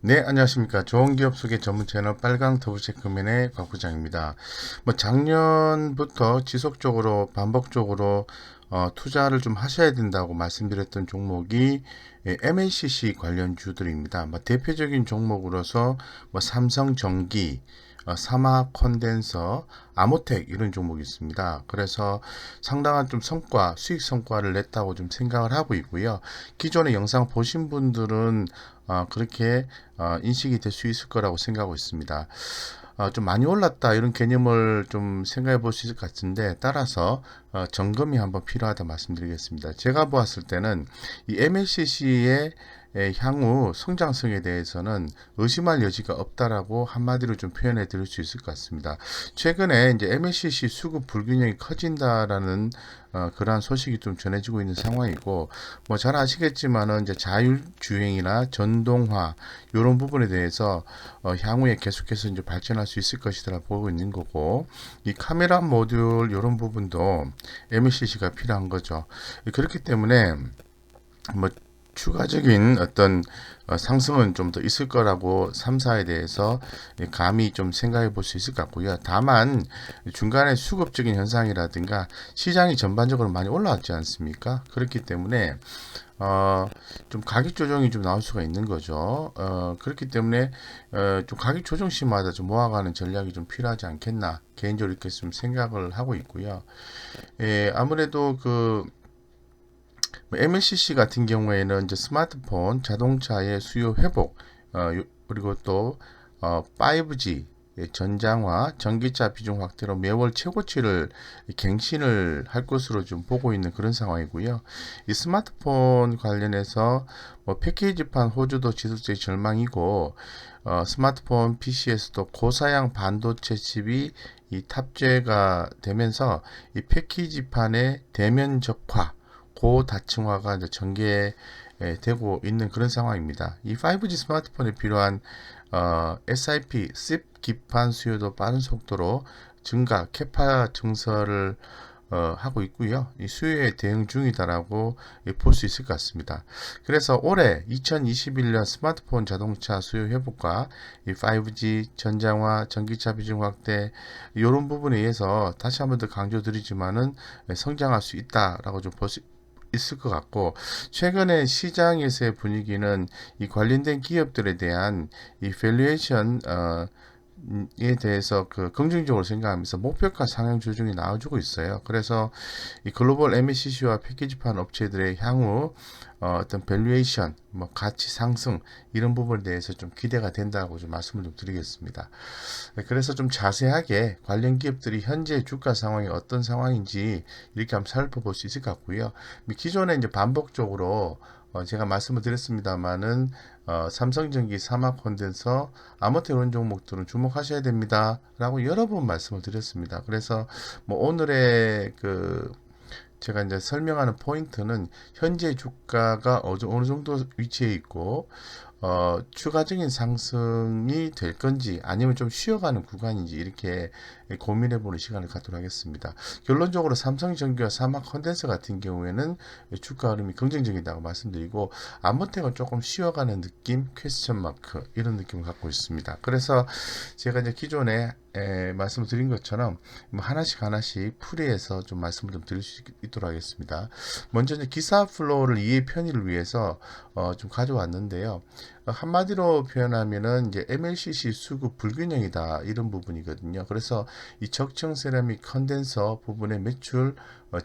네, 안녕하십니까. 좋은 기업 소개 전문 채널 빨강 더블체크맨의 곽 부장입니다. 작년부터 지속적으로 반복적으로 투자를 좀 하셔야 된다고 말씀드렸던 종목이 MLCC 관련주들입니다. 대표적인 종목으로서 삼성전기, 사마 콘덴서, 아모텍 이런 종목이 있습니다. 그래서 상당한 좀 수익 성과를 냈다고 좀 생각을 하고 있고요. 기존의 영상 보신 분들은 그렇게 인식이 될 수 있을 거라고 생각하고 있습니다. 좀 많이 올랐다 이런 개념을 좀 생각해 볼 수 있을 것 같은데 따라서 점검이 한번 필요하다 말씀드리겠습니다. 제가 보았을 때는 이 MLCC의 향후 성장성에 대해서는 의심할 여지가 없다라고 한마디로 좀 표현해 드릴 수 있을 것 같습니다. 최근에 이제 MLCC 수급 불균형이 커진다라는 그러한 소식이 좀 전해지고 있는 상황이고, 잘 아시겠지만은 이제 자율주행이나 전동화 이런 부분에 대해서 향후에 계속해서 이제 발전할 수 있을 것이라 보고 있는 거고, 이 카메라 모듈 이런 부분도 MLCC가 필요한 거죠. 그렇기 때문에 뭐 추가적인 어떤 상승은 좀 더 있을 거라고 3사에 대해서 감히 좀 생각해 볼 수 있을 것 같고요. 다만 중간에 수급적인 현상이라든가 시장이 전반적으로 많이 올라왔지 않습니까? 그렇기 때문에 좀 가격 조정이 좀 나올 수가 있는 거죠. 그렇기 때문에 좀 가격 조정 시마다 좀 모아가는 전략이 좀 필요하지 않겠나 개인적으로 이렇게 좀 생각을 하고 있고요. 아무래도 MLCC 같은 경우에는 이제 스마트폰, 자동차의 수요 회복, 그리고 또 5G 전장화, 전기차 비중 확대로 매월 최고치를 갱신을 할 것으로 좀 보고 있는 그런 상황이고요. 이 스마트폰 관련해서 패키지판 호주도 지속적 전망이고, 스마트폰 PC에서도 고사양 반도체 칩이 이 탑재가 되면서 이 패키지판의 대면적화 고다층화가 이제 전개되고 있는 그런 상황입니다. 이 5G 스마트폰에 필요한 SIP, SIP 기판 수요도 빠른 속도로 증가, 캐파 증설을 하고 있고요. 이 수요에 대응 중이다라고 볼 수 있을 것 같습니다. 그래서 올해 2021년 스마트폰 자동차 수요 회복과 이 5G 전장화, 전기차 비중 확대 이런 부분에 의해서 다시 한번 더 강조드리지만은 성장할 수 있다라고 좀 볼 수 있을 것 같고, 최근에 시장에서의 분위기는 이 관련된 기업들에 대한 이 밸류에이션 에 대해서 긍정적으로 생각하면서 목표가 상향 조정이 나와주고 있어요. 그래서 이 글로벌 MACC와 패키지판 업체들의 향후 어떤 밸류에이션, 가치 상승 이런 부분에 대해서 좀 기대가 된다고 좀 말씀을 좀 드리겠습니다. 네, 그래서 좀 자세하게 관련 기업들이 현재 주가 상황이 어떤 상황인지 이렇게 한번 살펴볼 수 있을 것 같고요. 기존에 이제 반복적으로 제가 말씀을 드렸습니다만은 삼성전기, 사마콘덴서, 아모테 이런 종목들은 주목하셔야 됩니다라고 여러 번 말씀을 드렸습니다. 그래서 오늘의 제가 이제 설명하는 포인트는 현재 주가가 어느 정도 위치에 있고 추가적인 상승이 될 건지 아니면 좀 쉬어가는 구간인지 이렇게 고민해 보는 시간을 갖도록 하겠습니다. 결론적으로 삼성전기와 사막 컨덴서 같은 경우에는 주가 흐름이 긍정적이다고 말씀드리고, 아모텍은 조금 쉬어가는 느낌, 퀘스천 마크 이런 느낌을 갖고 있습니다. 그래서 제가 이제 기존에 말씀을 드린 것처럼 하나씩 하나씩 풀이해서 좀 말씀을 좀 드릴 수 있도록 하겠습니다. 먼저 이제 기사 플로우를 이해 편의를 위해서 좀 가져왔는데요. 한마디로 표현하면은 이제 MLCC 수급 불균형이다 이런 부분이거든요. 그래서 이 적층 세라믹 컨덴서 부분의 매출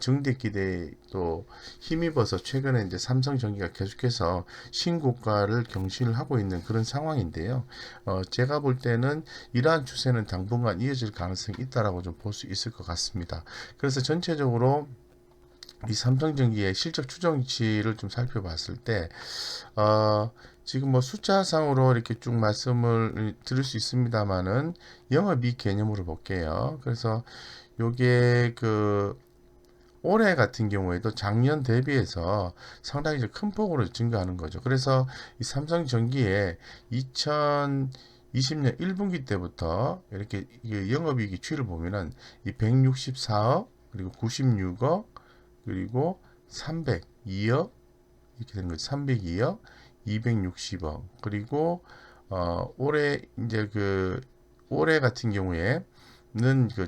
증대 기대에 또 힘입어서 최근에 이제 삼성전기가 계속해서 신고가를 경신을 하고 있는 그런 상황인데요. 제가 볼 때는 이러한 추세는 당분간 이어질 가능성이 있다라고 좀 볼 수 있을 것 같습니다. 그래서 전체적으로 이 삼성전기의 실적 추정치를 좀 살펴봤을 때, 지금 숫자상으로 이렇게 쭉 말씀을 드릴 수 있습니다만은 영업이익 개념으로 볼게요. 그래서 요게 올해 같은 경우에도 작년 대비해서 상당히 이제 큰 폭으로 증가하는 거죠. 그래서 이 삼성전기에 2020년 1분기 때부터 이렇게 영업이익이 추이를 보면은 이 164억 그리고 96억 그리고 302억 이렇게 되는 거죠. 302억, 260억, 그리고 올해 이제 올해 같은 경우에는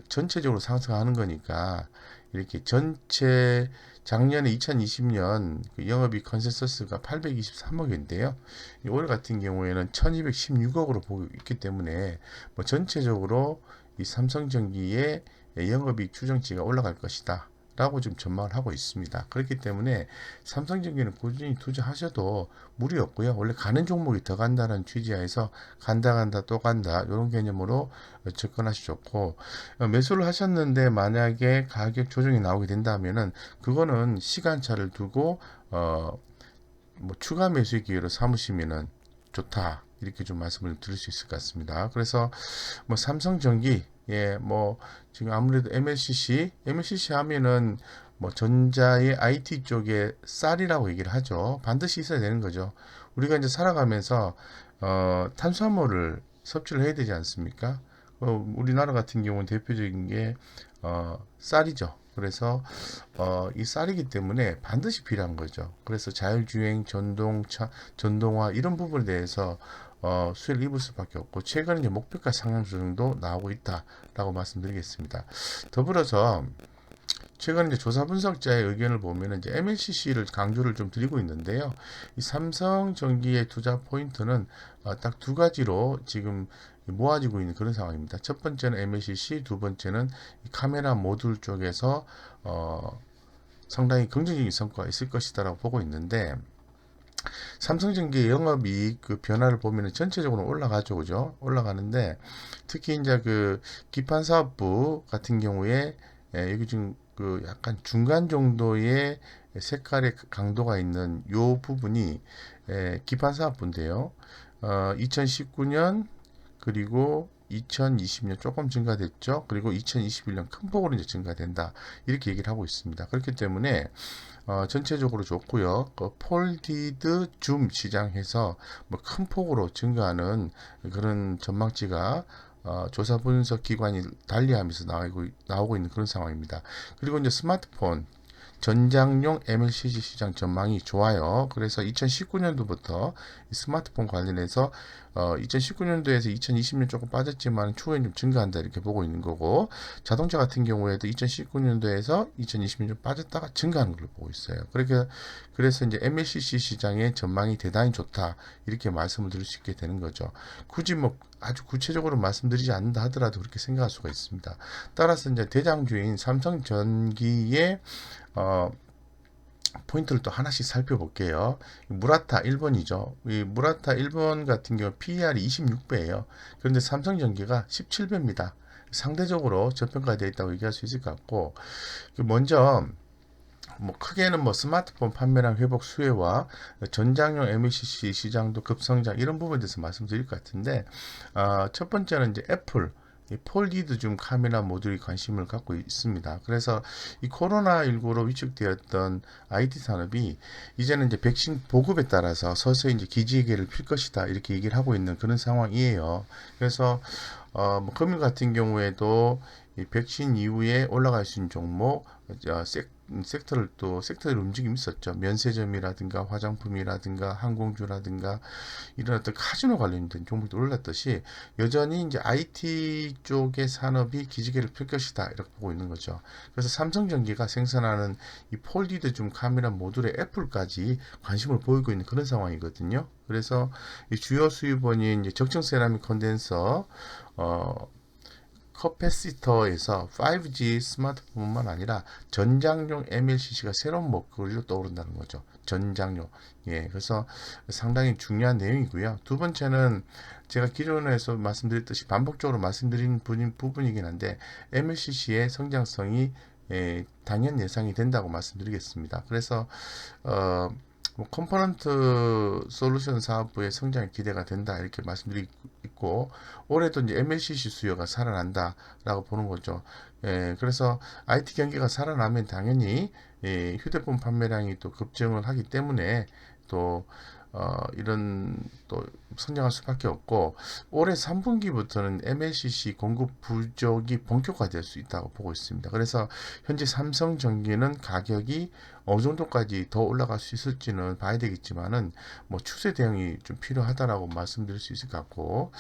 전체적으로 상승하는 거니까 이렇게 전체 작년에 2020년 영업이익 컨센서스가 823억인데요. 올해 같은 경우에는 1216억으로 보고 있기 때문에 뭐 전체적으로 이 삼성전기의 영업이익 추정치가 올라갈 것이다. 라고 좀 전망을 하고 있습니다. 그렇기 때문에 삼성전기는 꾸준히 투자하셔도 무리 없고요. 원래 가는 종목이 더 간다는 취지하에서 간다 또 간다 이런 개념으로 접근하시 좋고, 매수를 하셨는데 만약에 가격 조정이 나오게 된다면은 그거는 시간차를 두고 뭐 추가 매수의 기회로 삼으시면은 좋다. 이렇게 좀 말씀을 드릴 수 있을 것 같습니다. 그래서 뭐 삼성전기, 뭐 지금 아무래도 MLCC 하면은 뭐 전자의 IT 쪽에 쌀이라고 얘기를 하죠. 반드시 있어야 되는 거죠. 우리가 이제 살아가면서 탄수화물을 섭취를 해야 되지 않습니까? 우리나라 같은 경우는 대표적인 게 쌀이죠. 그래서 이 쌀이기 때문에 반드시 필요한 거죠. 그래서 자율주행, 전동화 이런 부분에 대해서 수혜를 입을 수밖에 없고, 최근에 이제 목표가 상향 조정도 나오고 있다라고 말씀드리겠습니다. 더불어서 최근 이제 조사 분석자의 의견을 보면 이제 MLCC를 강조를 좀 드리고 있는데요. 이 삼성전기의 투자 포인트는 딱 두 가지로 지금 모아지고 있는 그런 상황입니다. 첫 번째는 MLCC, 두 번째는 이 카메라 모듈 쪽에서 상당히 긍정적인 성과가 있을 것이다라고 보고 있는데, 삼성전기 영업이익 변화를 보면은 전체적으로 올라가죠, 그죠? 올라가는데 특히 이제 기판 사업부 같은 경우에 여기 지금 약간 중간 정도의 색깔의 강도가 있는 요 부분이 기판 사업부인데요. 2019년 그리고 2020년 조금 증가됐죠. 그리고 2021년 큰 폭으로 이제 증가된다. 이렇게 얘기를 하고 있습니다. 그렇기 때문에 전체적으로 좋고요. 폴디드 줌 시장에서 뭐 큰 폭으로 증가하는 그런 전망치가 조사 분석 기관이 달리하면서 나오고 있는 그런 상황입니다. 그리고 이제 스마트폰 전장용 MLCC 시장 전망이 좋아요. 그래서 2019년도부터 스마트폰 관련해서 2019년도에서 2020년 조금 빠졌지만 추후에 좀 증가한다 이렇게 보고 있는 거고, 자동차 같은 경우에도 2019년도에서 2020년 좀 빠졌다가 증가하는 걸로 보고 있어요. 그래서 이제 MLCC 시장의 전망이 대단히 좋다 이렇게 말씀을 드릴 수 있게 되는 거죠. 굳이 뭐 아주 구체적으로 말씀드리지 않는다 하더라도 그렇게 생각할 수가 있습니다. 따라서 이제 대장주인 삼성전기의 포인트를 또 하나씩 살펴볼게요. 무라타 1번이죠. 이 무라타 1번 같은 경우 PER이 26배예요. 그런데 삼성전기가 17배입니다. 상대적으로 저평가되어 있다고 얘기할 수 있을 것 같고, 먼저 뭐 크게는 뭐 스마트폰 판매량 회복 수혜와 전장용 MLCC 시장도 급성장 이런 부분에 대해서 말씀드릴 것 같은데, 첫 번째는 이제 애플 이 폴디드 줌 카메라 모듈이 관심을 갖고 있습니다. 그래서 이 코로나19로 위축되었던 IT 산업이 이제는 이제 백신 보급에 따라서 서서히 이제 기지개를 필 것이다 이렇게 얘기를 하고 있는 그런 상황이에요. 그래서 뭐 금일 같은 경우에도 이 백신 이후에 올라갈 수 있는 종목 섹터들 움직임이 있었죠. 면세점이라든가 화장품이라든가 항공주라든가 이런 어떤 카지노 관련된 종목도 올랐듯이 여전히 이제 IT 쪽의 산업이 기지개를 펼 것이다 이렇게 보고 있는 거죠. 그래서 삼성전기가 생산하는 이 폴디드 줌 카메라 모듈의 애플까지 관심을 보이고 있는 그런 상황이거든요. 그래서 이 주요 수입원인 이제 적정 세라믹 컨덴서 커패시터에서 5G 스마트폰뿐만 아니라 전장용 MLCC가 새로운 목표로 떠오른다는 거죠. 전장용. 그래서 상당히 중요한 내용이고요. 두 번째는 제가 기존에서 말씀드렸듯이 반복적으로 말씀드린 부분이긴 한데 MLCC의 성장성이 당연 예상이 된다고 말씀드리겠습니다. 그래서 뭐 컴포넌트 솔루션 사업부의 성장이 기대가 된다 이렇게 말씀드리고 있고, 올해도 이제 MLCC 수요가 살아난다라고 보는 거죠. 그래서 IT 경기가 살아나면 당연히 휴대폰 판매량이 또 급증을 하기 때문에 또 이런 또 성장할 수밖에 없고 올해 3분기부터는 MLCC 공급 부족이 본격화될 수 있다고 보고 있습니다. 그래서 현재 삼성전기는 가격이 어느 정도까지 더 올라갈 수 있을지는 봐야 되겠지만은 뭐 추세 대응이 좀 필요하다라고 말씀드릴 수 있을 것 같고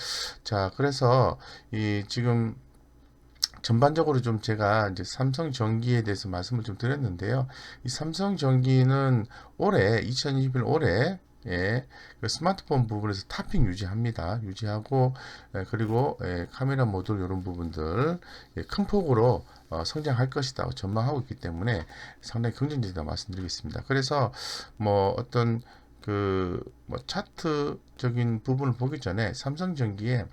자 그래서 이 지금 전반적으로 좀 제가 이제 삼성전기에 대해서 말씀을 좀 드렸는데요. 이 삼성전기는 올해 2021 올해 그 스마트폰 부분에서 탑핑 유지합니다. 유지하고 그리고 카메라 모듈 이런 부분들 큰 폭으로 성장할 것이다 전망하고 있기 때문에 상당히 긍정적이다 말씀드리겠습니다. 그래서 뭐 어떤 뭐 차트적인 부분을 보기 전에 삼성전기에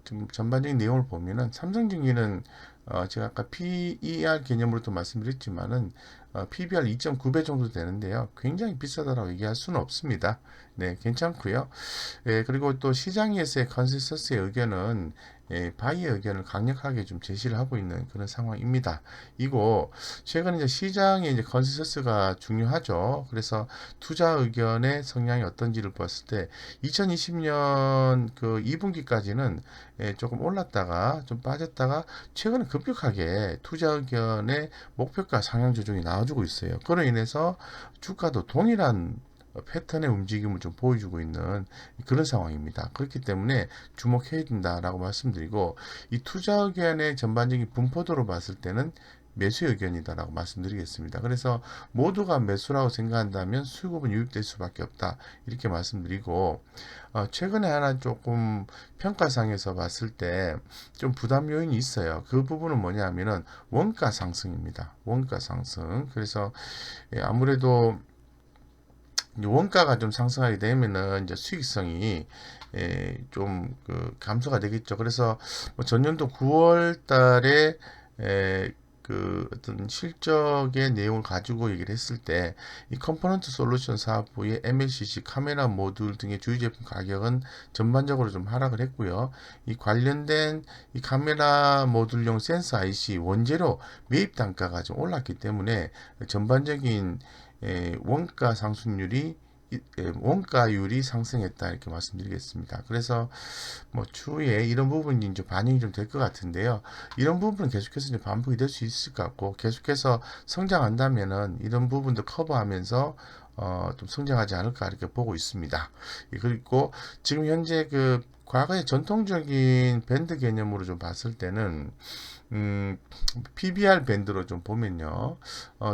좀 전반적인 내용을 보면은 삼성전기는 제가 아까 PER 개념으로도 말씀드렸지만은 PBR 2.9배 정도 되는데요. 굉장히 비싸다라고 얘기할 수는 없습니다. 네, 괜찮고요. 그리고 또 시장에서의 컨센서스의 의견은 바이의 의견을 강력하게 좀 제시를 하고 있는 그런 상황입니다. 이거 최근 이제 시장의 이제 컨센서스가 중요하죠. 그래서 투자 의견의 성향이 어떤지를 봤을 때 2020년 그 2분기까지는 조금 올랐다가 좀 빠졌다가 최근에 급격하게 투자 의견의 목표가 상향 조정이 나와주고 있어요. 그로 인해서 주가도 동일한 패턴의 움직임을 좀 보여주고 있는 그런 상황입니다. 그렇기 때문에 주목해야 된다라고 말씀드리고 이 투자 의견의 전반적인 분포도로 봤을 때는 매수 의견이다라고 말씀드리겠습니다. 그래서 모두가 매수라고 생각한다면 수급은 유입될 수밖에 없다 이렇게 말씀드리고 최근에 하나 조금 평가상에서 봤을 때 좀 부담 요인이 있어요. 그 부분은 뭐냐면은 원가 상승입니다. 원가 상승. 그래서 아무래도 원가가 좀 상승하게 되면은 이제 수익성이 좀 감소가 되겠죠. 그래서 뭐 전년도 9월 달에 어떤 실적의 내용을 가지고 얘기를 했을 때 이 컴포넌트 솔루션 사업부의 MLCC 카메라 모듈 등의 주요 제품 가격은 전반적으로 좀 하락을 했고요. 이 관련된 이 카메라 모듈용 센서 IC 원재료 매입 단가가 좀 올랐기 때문에 전반적인 원가 상승률이 원가율이 상승했다 이렇게 말씀드리겠습니다. 그래서 뭐 추후에 이런 부분이 이제 반영이 좀 될 것 같은데요. 이런 부분은 계속해서 이제 반복이 될 수 있을 것 같고 계속해서 성장한다면은 이런 부분도 커버하면서 좀 성장하지 않을까 이렇게 보고 있습니다. 그리고 지금 현재 과거의 전통적인 밴드 개념으로 좀 봤을 때는 PBR 밴드로 좀 보면요.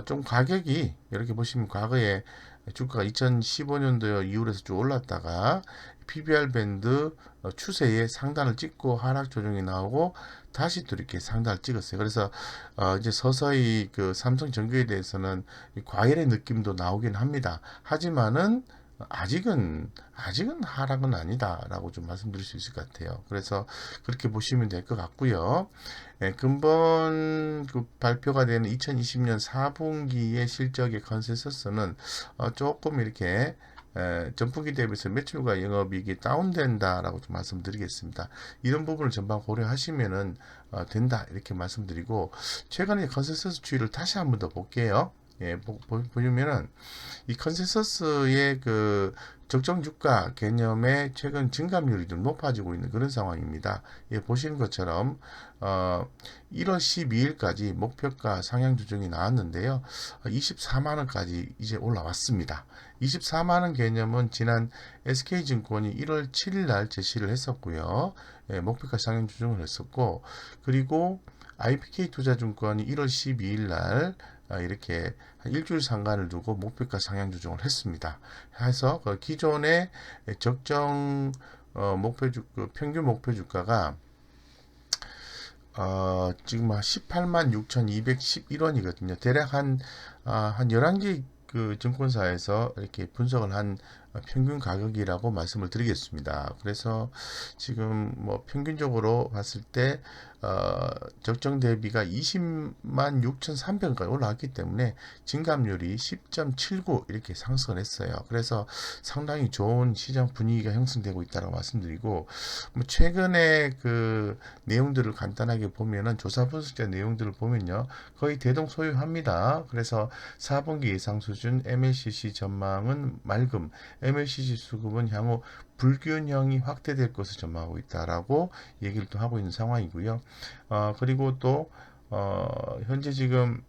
좀 가격이 이렇게 보시면 과거에 주가가 2015년도 이후로 쭉 올랐다가 PBR 밴드 추세에 상단을 찍고 하락 조정이 나오고 다시 또 이렇게 상단을 찍었어요. 그래서 이제 서서히 삼성전기에 대해서는 과열의 느낌도 나오긴 합니다. 하지만은 아직은 하락은 아니다라고 좀 말씀드릴 수 있을 것 같아요. 그래서 그렇게 보시면 될 것 같고요. 근본 발표가 되는 2020년 4분기의 실적의 컨센서스는 조금 이렇게 전분기 대비해서 매출과 영업이익이 다운된다라고 좀 말씀드리겠습니다. 이런 부분을 전반 고려하시면은 된다 이렇게 말씀드리고 최근에 컨센서스 추이를 다시 한번 더 볼게요. 보시면은 이 컨센서스의 적정 주가 개념의 최근 증감률이 좀 높아지고 있는 그런 상황입니다. 보시는 것처럼 1월 12일까지 목표가 상향 조정이 나왔는데요. 24만 원까지 이제 올라왔습니다. 24만 원 개념은 지난 SK증권이 1월 7일 날 제시를 했었고요. 목표가 상향 조정을 했었고 그리고 IPK투자증권이 1월 12일 날 이렇게 한 일주일 상간을 두고 목표가 상향 조정을 했습니다. 해서 기존의 적정 평균 목표 주가가 지금 18만 6,211원이거든요. 대략 한 11개 증권사에서 이렇게 분석을 한 평균 가격이라고 말씀을 드리겠습니다. 그래서 지금 뭐 평균적으로 봤을 때 적정 대비가 20만 6,300원까지 올라왔기 때문에 증감률이 10.79 이렇게 상승을 했어요. 그래서 상당히 좋은 시장 분위기가 형성되고 있다고 말씀드리고 뭐 최근에 내용들을 간단하게 보면은 조사 분석자 내용들을 보면요 거의 대동소이합니다. 그래서 4분기 예상 수준 MLCC 전망은 맑음 MLCC 수급은 향후 불균형이 확대될 것을 전망하고 있다라고 얘기를 또 하고 있는 상황이고요. 그리고 또 현재 지금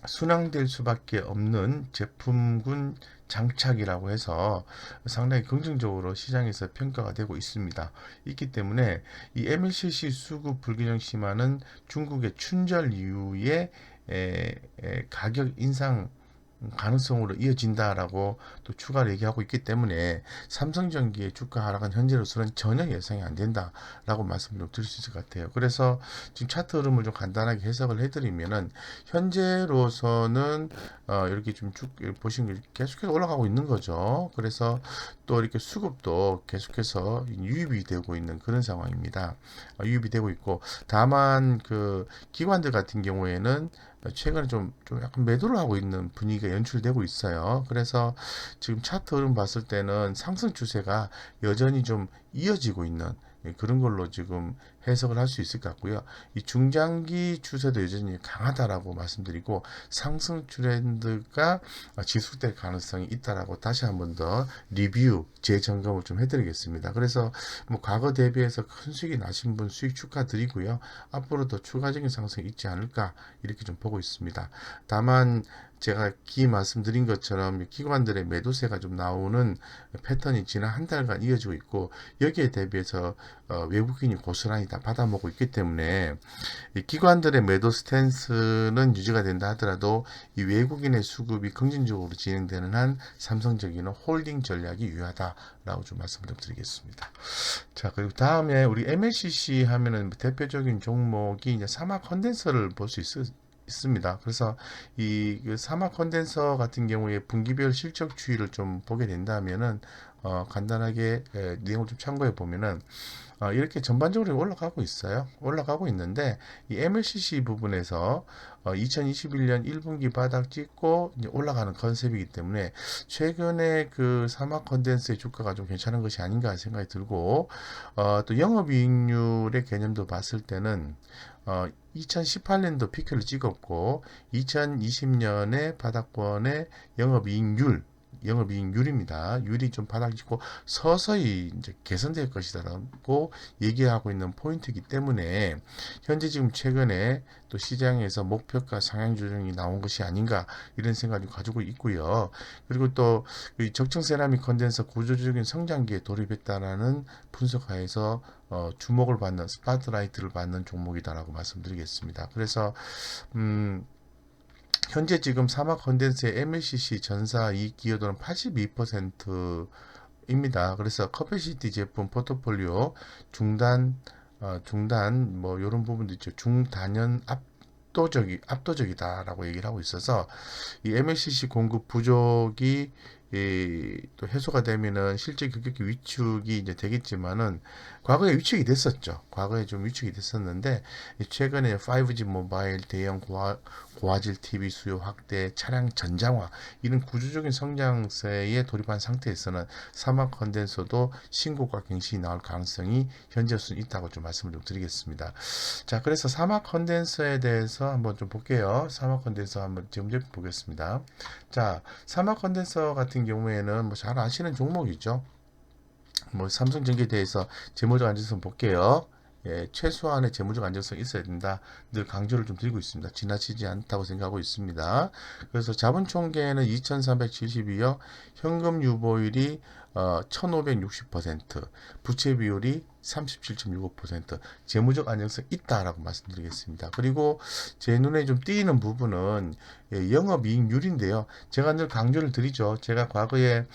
순항될 수밖에 없는 제품군 장착이라고 해서 상당히 긍정적으로 시장에서 평가가 되고 있습니다. 있기 때문에 이 MLCC 수급 불균형 심화는 중국의 춘절 이후에 가격 인상 가능성으로 이어진다라고 또 추가로 얘기하고 있기 때문에 삼성전기의 주가 하락은 현재로서는 전혀 예상이 안 된다라고 말씀을 좀 드릴 수 있을 것 같아요. 그래서 지금 차트 흐름을 좀 간단하게 해석을 해드리면은 현재로서는 이렇게 좀 쭉 보시면 계속해서 올라가고 있는 거죠. 그래서 또 이렇게 수급도 계속해서 유입이 되고 있는 그런 상황입니다. 유입이 되고 있고 다만 그 기관들 같은 경우에는 최근에 좀 약간 매도를 하고 있는 분위기가 연출되고 있어요. 그래서 지금 차트 흐름 봤을 때는 상승 추세가 여전히 좀 이어지고 있는 그런 걸로 지금 해석을 할 수 있을 것 같고요. 이 중장기 추세도 여전히 강하다라고 말씀드리고 상승 트렌드가 지속될 가능성이 있다라고 다시 한번 더 리뷰 재점검을 좀 해드리겠습니다. 그래서 뭐 과거 대비해서 큰 수익이 나신 분 수익 축하드리고요. 앞으로 더 추가적인 상승이 있지 않을까 이렇게 좀 보고 있습니다. 다만 제가 말씀드린 것처럼 기관들의 매도세가 좀 나오는 패턴이 지난 한 달간 이어지고 있고 여기에 대비해서 외국인이 고스란히 다 받아먹고 있기 때문에 이 기관들의 매도 스탠스는 유지가 된다 하더라도 이 외국인의 수급이 긍정적으로 진행되는 한 삼성전기는 홀딩 전략이 유효하다라고 좀 말씀을 좀 드리겠습니다. 자, 그리고 다음에 우리 MLCC 하면은 대표적인 종목이 이제 사막 컨덴서를 볼 수 있습니다. 그래서 이 사막 컨덴서 같은 경우에 분기별 실적 추이를 좀 보게 된다면은 간단하게 내용을 좀 참고해 보면은 이렇게 전반적으로 올라가고 있어요. 올라가고 있는데 이 MLCC 부분에서 2021년 1분기 바닥 찍고 이제 올라가는 컨셉이기 때문에 최근에 그 사막 컨덴서의 주가가 좀 괜찮은 것이 아닌가 생각이 들고 또 영업이익률의 개념도 봤을 때는 2018년도 피크를 찍었고 2020년에 바닥권의 영업이익률입니다. 율이 좀 바닥짓고 서서히 이제 개선될 것이다라고 얘기하고 있는 포인트이기 때문에 현재 지금 최근에 또 시장에서 목표가 상향 조정이 나온 것이 아닌가 이런 생각을 가지고 있고요. 그리고 또 적정 세라믹 컨덴서 구조적인 성장기에 돌입했다라는 분석하에서 주목을 받는 스파트라이트를 받는 종목이다라고 말씀드리겠습니다. 그래서 현재 지금 사막 컨덴서의 MLCC 전사 이익 기여도는 82%입니다. 그래서 커패시티 제품 포트폴리오 중단 뭐 이런 부분도 있죠. 중단연 압도적이다라고 얘기를 하고 있어서 이 MLCC 공급 부족이 또 해소가 되면은 실제 규격기 위축이 이제 되겠지만은 과거에 위축이 됐었죠. 과거에 좀 위축이 됐었는데 최근에 5G 모바일 대형 고화질 TV 수요 확대, 차량 전장화 이런 구조적인 성장세에 돌입한 상태에서는 사막 컨덴서도 신고가 갱신이 나올 가능성이 현재로서는 있다고 좀 말씀을 좀 드리겠습니다. 자, 그래서 사막 컨덴서에 대해서 한번 좀 볼게요. 사막 컨덴서 한번 지금 보겠습니다. 자, 사막 컨덴서 같은 경우에는 뭐 잘 아시는 종목이죠. 뭐 삼성전기에 대해서 재무적 안정성 볼게요. 최소한의 재무적 안정성이 있어야 된다. 늘 강조를 좀 드리고 있습니다. 지나치지 않다고 생각하고 있습니다. 그래서 자본총계는 2372억, 현금 유보율이 1560%, 부채 비율이 37.65%, 재무적 안정성 있다라고 말씀드리겠습니다. 그리고 제 눈에 좀 띄는 부분은 영업이익률인데요. 제가 늘 강조를 드리죠. 제가 과거에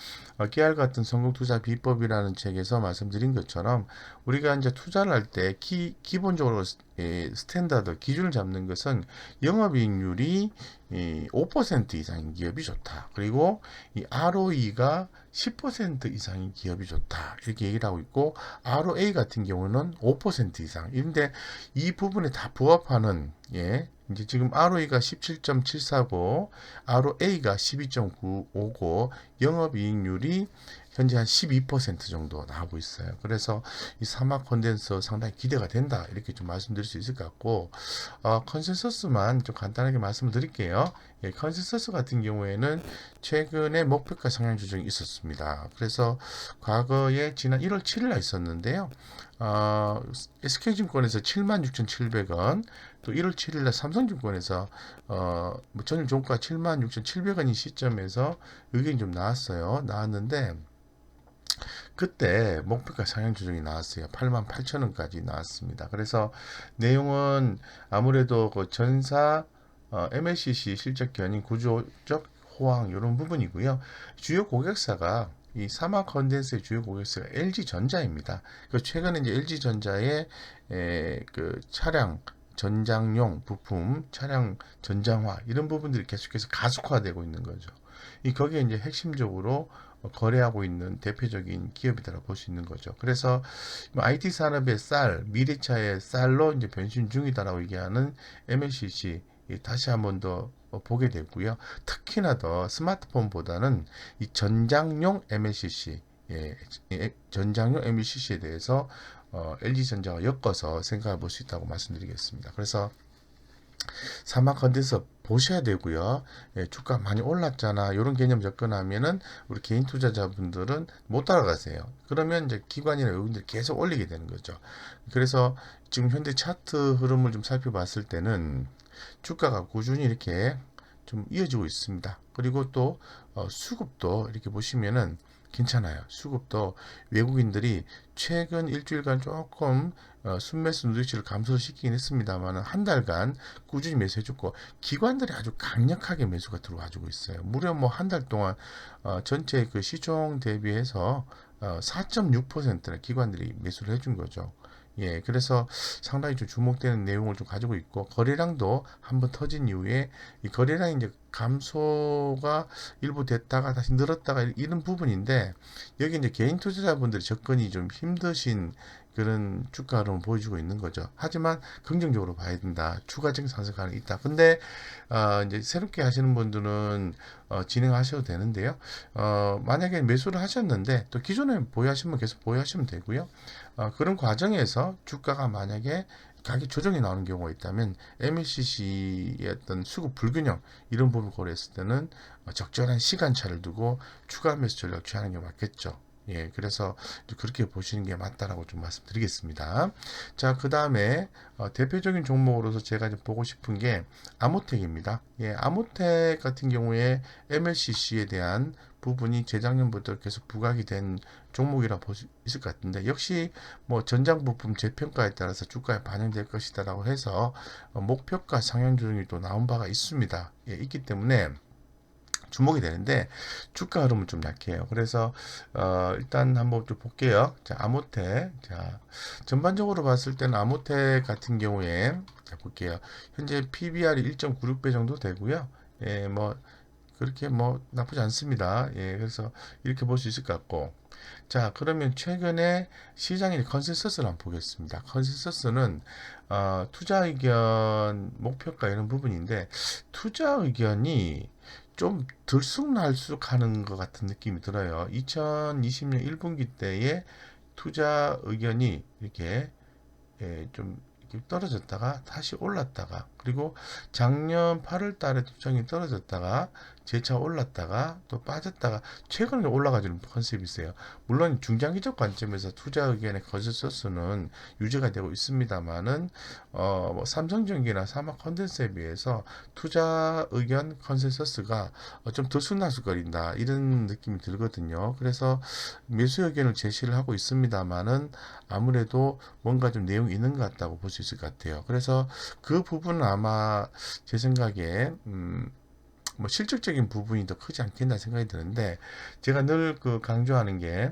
깨알 같은 성공투자 비법이라는 책에서 말씀드린 것처럼 우리가 이제 투자를 할 때 기본적으로 스탠다드 기준을 잡는 것은 영업이익률이 5% 이상인 기업이 좋다. 그리고 이 ROE가 10% 이상인 기업이 좋다. 이렇게 얘기를 하고 있고 ROA 같은 경우는 5% 이상. 인데 이 부분에 다 부합하는 이제 지금 ROE가 17.74고 ROA가 12.95고 영업이익률이 현재 한 12% 정도 나오고 있어요. 그래서 이 사막 컨덴서 상당히 기대가 된다. 이렇게 좀 말씀드릴 수 있을 것 같고 컨센서스만 좀 간단하게 말씀을 드릴게요. 컨센서스 같은 경우에는 최근에 목표가 상향 조정이 있었습니다. 그래서 과거에 지난 1월 7일 날 있었는데요. SK증권에서 76,700원, 또 1월 7일 날 삼성증권에서 뭐 전일 종가 76,700원인 시점에서 의견이 좀 나왔는데 그때 목표가 상향 조정이 나왔어요. 88,000원까지 나왔습니다. 그래서 내용은 아무래도 그 전사 MLCC 실적 견인 구조적 호황 이런 부분이고요. 주요 고객사가 이 사막 컨덴서의 주요 고객사가 LG전자입니다. 그 최근에 이제 LG전자의 그 차량 전장용 부품, 차량 전장화 이런 부분들이 계속해서 가속화되고 있는 거죠. 이 거기에 이제 핵심적으로 거래하고 있는 대표적인 기업이다라고 볼 수 있는 거죠. 그래서 IT 산업의 쌀, 미래차의 쌀로 이제 변신 중이다라고 얘기하는 MLCC 다시 한번 더 보게 되고요. 특히나 더 스마트폰보다는 이 전장용 MLCC, 전장용 MLCC에 대해서 LG전자가 엮어서 생각해 볼 수 있다고 말씀드리겠습니다. 그래서 사막 컨텐츠 보셔야 되고요. 주가 많이 올랐잖아. 이런 개념 접근하면은 우리 개인 투자자분들은 못 따라가세요. 그러면 이제 기관이나 외국인들이 계속 올리게 되는 거죠. 그래서 지금 현재 차트 흐름을 좀 살펴봤을 때는 주가가 꾸준히 이렇게 좀 이어지고 있습니다. 그리고 또 수급도 이렇게 보시면은 괜찮아요. 수급도 외국인들이 최근 일주일간 조금 순매수 누적치를 감소시키긴 했습니다만 한 달간 꾸준히 매수해줬고 기관들이 아주 강력하게 매수가 들어와주고 있어요. 무려 뭐 한 달 동안 전체 그 시총 대비해서 4.6%나 기관들이 매수를 해준 거죠. 그래서 상당히 좀 주목되는 내용을 좀 가지고 있고, 거래량도 한번 터진 이후에 이 거래량이 이제 감소가 일부 됐다가 다시 늘었다가 이런 부분인데, 여기 이제 개인 투자자분들이 접근이 좀 힘드신 그런 주가 흐름을 보여주고 있는 거죠. 하지만 긍정적으로 봐야 된다. 추가적인 상승 가능이 있다. 근데 이제 새롭게 하시는 분들은 진행하셔도 되는데요. 만약에 매수를 하셨는데 또 기존에 보유하시면 계속 보유하시면 되고요. 그런 과정에서 주가가 만약에 가격 조정이 나오는 경우가 있다면 MLCC의 어떤 수급 불균형 이런 부분을 고려했을 때는 적절한 시간차를 두고 추가 매수 전략 취하는 게 맞겠죠. 그래서 그렇게 보시는 게 맞다라고 좀 말씀드리겠습니다. 자, 그 다음에 대표적인 종목으로서 제가 좀 보고 싶은 게 아모텍입니다. 아모텍 같은 경우에 MLCC에 대한 부분이 재작년부터 계속 부각이 된 종목이라 볼 수 있을 것 같은데 역시 뭐 전장 부품 재평가에 따라서 주가에 반영될 것이다라고 해서 목표가 상향 조정이 또 나온 바가 있습니다. 있기 때문에 주목이 되는데 주가 흐름은 좀 약해요. 그래서 일단 한번 좀 볼게요. 자, 아모텍. 자, 전반적으로 봤을 때는 아모텍 같은 경우에 자, 볼게요. 현재 PBR이 1.96배 정도 되고요. 뭐 그렇게 뭐 나쁘지 않습니다. 그래서 이렇게 볼 수 있을 것 같고. 자, 그러면 최근에 시장의 컨센서스를 한번 보겠습니다. 컨센서스는 투자 의견, 목표가 이런 부분인데 투자 의견이 좀 들쑥날쑥 하는 것 같은 느낌이 들어요. 2020년 1분기 때에 투자 의견이 이렇게 좀 이렇게 떨어졌다가 다시 올랐다가 그리고 작년 8월 달에 투자이 떨어졌다가 재차 올랐다가 또 빠졌다가 최근에 올라가지는 컨셉이 있어요. 물론 중장기적 관점에서 투자 의견의 컨센서스는 유지가 되고 있습니다만은 뭐 삼성전기나 사막 컨덴서에 비해서 투자 의견 컨센서스가 좀 들쑥날쑥거린다 이런 느낌이 들거든요. 그래서 매수 의견을 제시를 하고 있습니다만은 아무래도 뭔가 좀 내용이 있는 것 같다고 볼 수 있을 것 같아요. 그래서 그 부분은 아마 제 생각에 뭐 실질적인 부분이 더 크지 않겠나 생각이 드는데 제가 늘 그 강조하는 게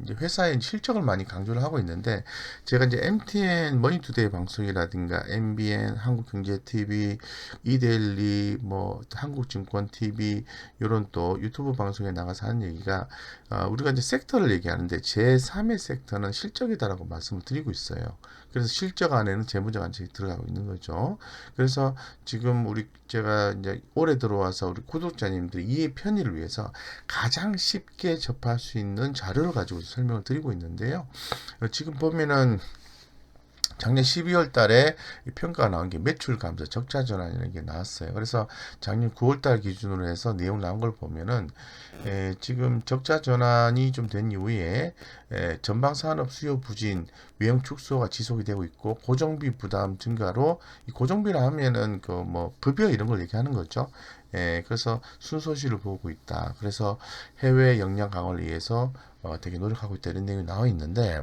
이제 회사의 실적을 많이 강조를 하고 있는데, 제가 이제 MTN 머니투데이 방송이라든가 MBN 한국경제TV, 이데일리, 뭐 한국증권TV 이런 또 유튜브 방송에 나가서 하는 얘기가 우리가 이제 섹터를 얘기하는데 제3의 섹터는 실적이다라고 말씀을 드리고 있어요. 그래서 실적 안에는 재무적 안정이 들어가고 있는 거죠. 그래서 지금 제가 이제 올해 들어와서 우리 구독자님들이 이해 편의를 위해서 가장 쉽게 접할 수 있는 자료를 가지고 설명을 드리고 있는데요. 지금 보면은 작년 12월 달에 이 평가가 나온 게 매출 감소, 적자 전환이라는 게 나왔어요. 그래서 작년 9월 달 기준으로 해서 내용 나온 걸 보면은 지금 적자 전환이 좀 된 이후에 전방 산업 수요 부진, 외형 축소가 지속이 되고 있고 고정비 부담 증가로 이 고정비라 하면은 그 뭐 급여 이런 걸 얘기하는 거죠. 그래서 순소시를 보고 있다. 그래서 해외 역량 강화를 위해서 되게 노력하고 있다 이런 내용이 나와 있는데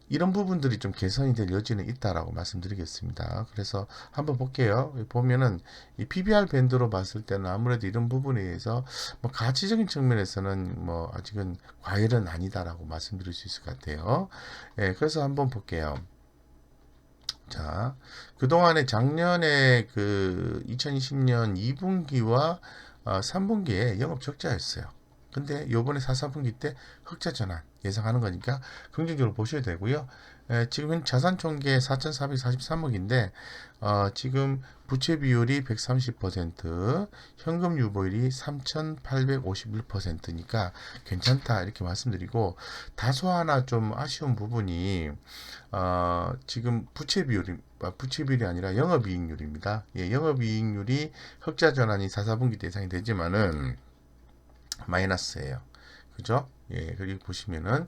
이런 부분들이 좀 개선이 될 여지는 있다라고 말씀드리겠습니다. 그래서 한번 볼게요. 보면은 이 PBR 밴드로 봤을 때는 아무래도 이런 부분에 의해서 뭐 가치적인 측면에서는 뭐 아직은 과열은 아니다라고 말씀드릴 수 있을 것 같아요. 그래서 한번 볼게요. 자, 그동안에 작년에 그 2020년 2분기와 3분기에 영업 적자였어요. 근데 요번에 4, 4분기 때 흑자 전환 예상하는 거니까 긍정적으로 보셔야 되고요. 지금 자산 총계 4,443억인데 지금 부채 비율이 130%, 현금 유보율이 3,851%니까 괜찮다 이렇게 말씀드리고 다소 하나 좀 아쉬운 부분이 지금 부채 비율이 아니라 영업이익률입니다. 영업이익률이 흑자 전환이 4, 4분기 때 예상이 되지만은 마이너스예요. 그죠? 여기 보시면은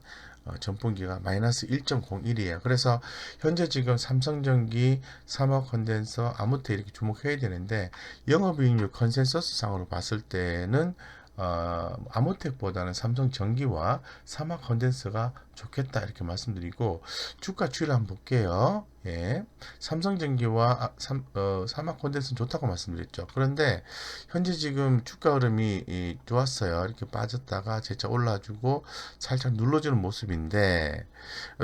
전분기가 마이너스 1.01이에요. 그래서 현재 지금 삼성전기, 삼화컨덴서, 아무테 이렇게 주목해야 되는데 영업이익률 컨센서스 상으로 봤을 때는 아모텍보다는 삼성전기와 삼화컨덴서가 좋겠다 이렇게 말씀드리고 주가 추이를 한번 볼게요. 삼성전기와 삼화컨덴서는 좋다고 말씀드렸죠. 그런데 현재 지금 주가 흐름이 좋았어요. 이렇게 빠졌다가 재차 올라주고 살짝 눌러주는 모습인데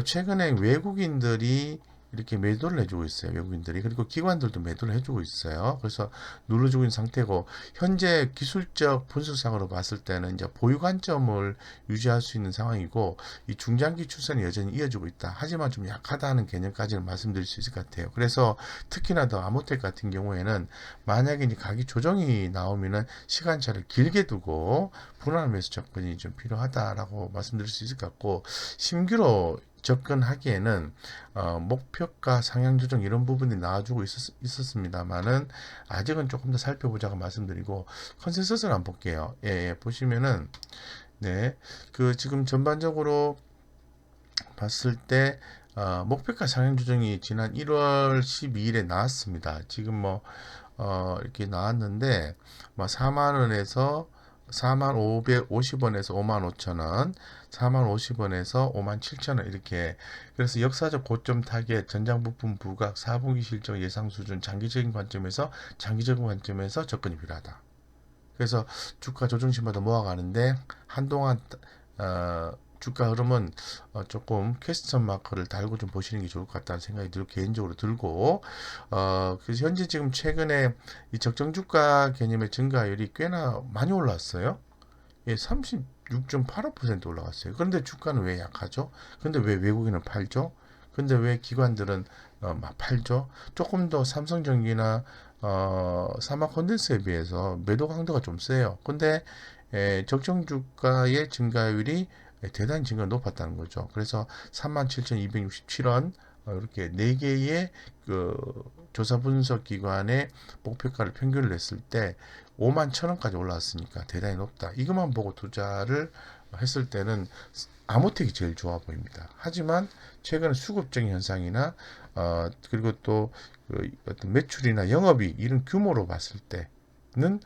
최근에 외국인들이 이렇게 매도를 해주고 있어요. 외국인들이. 그리고 기관들도 매도를 해주고 있어요. 그래서 눌러주고 있는 상태고, 현재 기술적 분석상으로 봤을 때는 이제 보유 관점을 유지할 수 있는 상황이고, 이 중장기 추세는 여전히 이어지고 있다. 하지만 좀 약하다는 개념까지는 말씀드릴 수 있을 것 같아요. 그래서 특히나 더 아모텍 같은 경우에는 만약에 이제 가격 조정이 나오면은 시간차를 길게 두고 분할 매수 접근이 좀 필요하다라고 말씀드릴 수 있을 것 같고, 신규로 접근하기에는 목표가 상향 조정 이런 부분이 나와주고 있었습니다만은 아직은 조금 더 살펴보자고 말씀드리고 컨센서스를 한번 볼게요. 보시면은 그 지금 전반적으로 봤을 때 목표가 상향 조정이 지난 1월 12일에 나왔습니다. 지금 뭐 이렇게 나왔는데 뭐 4만 원에서 4만 550원에서 5만 5천원, 4만 50원에서 5만 7천원 이렇게 그래서 역사적 고점 타겟, 전장 부품 부각, 4분기 실적 예상 수준, 장기적인 관점에서 접근이 필요하다. 그래서 주가 조정신마다 모아가는데 한동안 주가 흐름은 조금 퀘스천 마크를 달고 좀 보시는 게 좋을 것 같다는 생각이 개인적으로 들고 그래서 현재 지금 최근에 이 적정 주가 개념의 증가율이 꽤나 많이 올랐어요. 36.85% 올라갔어요. 그런데 주가는 왜 약하죠? 근데 왜 외국인은 팔죠? 근데 왜 기관들은 막 팔죠? 조금 더 삼성전기나 사마콘덴스에 비해서 매도 강도가 좀 세요. 근데 적정 주가의 증가율이 대단히 증가가 높았다는 거죠. 그래서 37,267원 이렇게 4개의 그 조사 분석 기관의 목표가를 평균을 냈을 때 5만 1,000원까지 올라왔으니까 대단히 높다. 이것만 보고 투자를 했을 때는 아모텍이 제일 좋아 보입니다. 하지만 최근 수급적인 현상이나 그리고 또 그 어떤 매출이나 영업이 이런 규모로 봤을 때는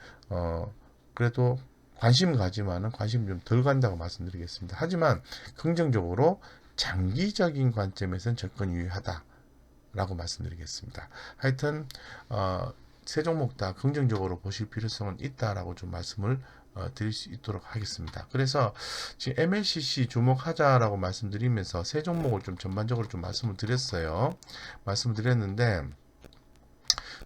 그래도 관심을 가지만은 관심이 좀 덜 간다고 말씀드리겠습니다. 하지만 긍정적으로 장기적인 관점에서는 접근이 유효하다라고 말씀드리겠습니다. 하여튼 세 종목 다 긍정적으로 보실 필요성은 있다라고 좀 말씀을 드릴 수 있도록 하겠습니다. 그래서 지금 MLCC 주목하자라고 말씀드리면서 세 종목을 좀 전반적으로 좀 말씀을 드렸어요. 말씀을 드렸는데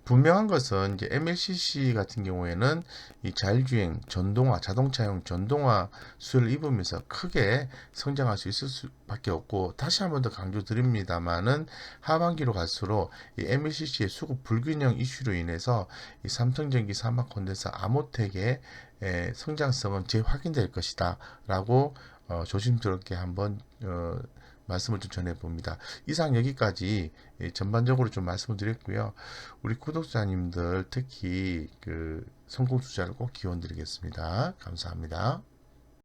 분명한 것은 이제 MLCC 같은 경우에는 이 자율주행, 전동화, 자동차용 전동화 수혜를 입으면서 크게 성장할 수 있을 수밖에 없고 다시 한번 더 강조드립니다만은 하반기로 갈수록 이 MLCC의 수급 불균형 이슈로 인해서 이 삼성전기, 삼화콘덴서, 아모텍의 성장성은 재확인될 것이다라고 조심스럽게 한번 말씀을 좀 전해봅니다. 이상 여기까지 전반적으로 좀 말씀을 드렸고요. 우리 구독자님들 특히 그 성공 투자를 꼭 기원 드리겠습니다. 감사합니다.